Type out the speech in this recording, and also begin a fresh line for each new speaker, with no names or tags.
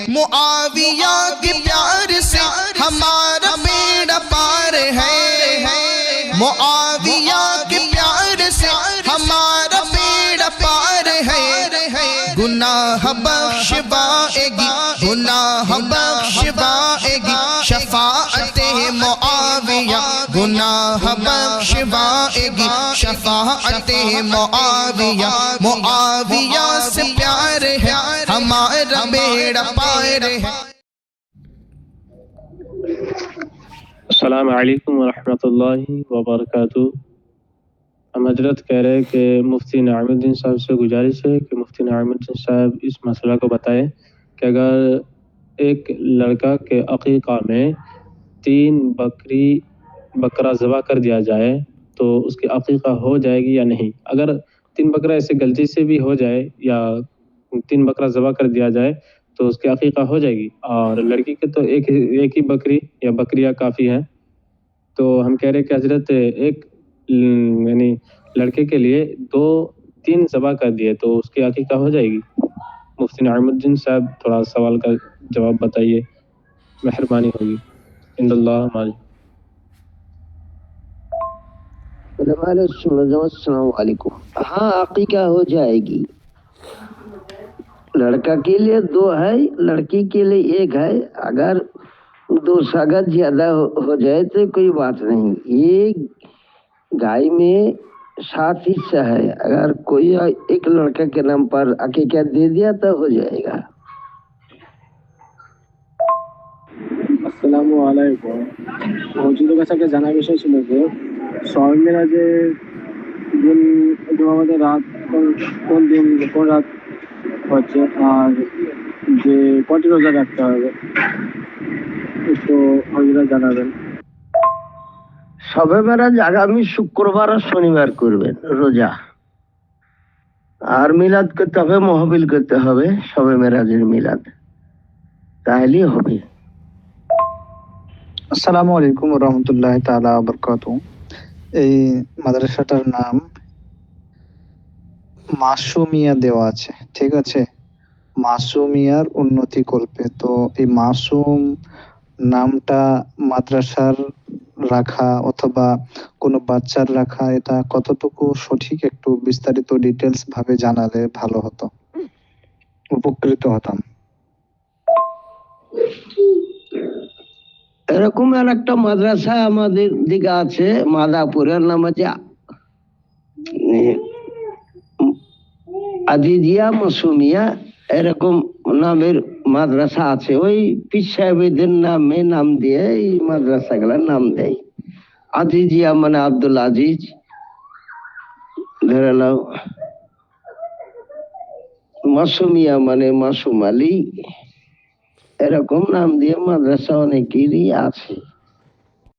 मुआविया के प्यार से हमारा बेड़ा पार है, मुआविया के प्यार से हमारा बेड़ा पार है। गुनाह बख्शवाएगी, गुनाह बख्शवाएगी शफाअते मुआविया, गुनाह बख्शवाएगी शफाअते मुआविया। मुआविया से प्यार है हमारा बेड़ा पार है।
अस्सलाम वालेकुम वरहमतुल्लाहि वबरकातुहू। हम हजरत कह रहे हैं कि मुफ्ती नईमुद्दीन साहब से गुजारिश है कि मुफ्ती नईमुद्दीन साहब इस मसला को बताएं कि अगर एक लड़का के अकीक़ा में 3 बकरा ज़बह कर दिया जाए तो उसकी अकीक़ा हो जाएगी या नहीं। अगर 3 बकरा ऐसे गलती से भी हो जाए या 3 बकरा ज़बह कर दिया जाए तो उसकी अकीक़ा हो जाएगी, और लड़की के तो एक ही बकरी या बकरियाँ काफ़ी हैं। तो हम कह रहे हैं कि हजरत एक यानी लड़के के लिए 2-3 ज़बह कर दिए तो उसकी अकीक़ा हो जाएगी। मुफ्ती नईमुद्दीन साहब थोड़ा सवाल का जवाब बताइए, मेहरबानी होगी। इंदल्लाह मालिक।
अस्सलाम वालेकुम। हाँ, अकीक़ा हो जाएगी। लड़का के लिए 2 है, लड़की के लिए 1 है। अगर 2 सागत ज्यादा हो जाए तो कोई बात नहीं। ये गाय में 7 हिस्सा है, अगर कोई एक लड़का के नाम पर अकीक़ा दे दिया तो हो जाएगा।
আসসালামু আলাইকুম। হুজুরের কাছে একটা জানার বিষয় ছিল যে সবে মেরাজের দিন আমাদের রাত কোন দিন কোন রাত হচ্ছে, আর যে কটি রোজা রাখতে হবে একটু হুজুরা জানাবেন।
শবে মেরাজ আগামী শুক্রবার আর শনিবার করবেন রোজা, আর মিলাদ করতে হবে, মহবিল করতে হবে শবে মেরাজের মিলাদ, তাহলেই হবে।
আসসালামু আলাইকুম রহমতুল্লাহ তাআলা বরকাতুহু। এই মাদ্রাসাটার নাম মাসুমিয়া দেওয়া আছে, ঠিক আছে, মাসুমিয়ার উন্নতি কল্পে। তো এই মাসুম নামটা মাদ্রাসার রাখা অথবা কোনো বাচ্চার রাখা, এটা কতটুকু সঠিক একটু বিস্তারিত ডিটেলস ভাবে জানালে ভালো হতো, উপকৃত হতাম।
এরকম আর একটা মাদ্রাসা আমাদের দিকে আছে মাদাপুরের, নাম আছে আজিজিয়া মাসুমিয়া, এরকম নামের মাদ্রাসা আছে। ওই পীর সাহেবদের নাম দিয়ে এই মাদ্রাসাগুলোর নাম দেয়। আজিজিয়া মানে আব্দুল আজিজ, ধরে নাও। মাসুমিয়া মানে মাসুম আলী, এরকম নাম দিয়ে মাদ্রাসা অনেকেরই আছে।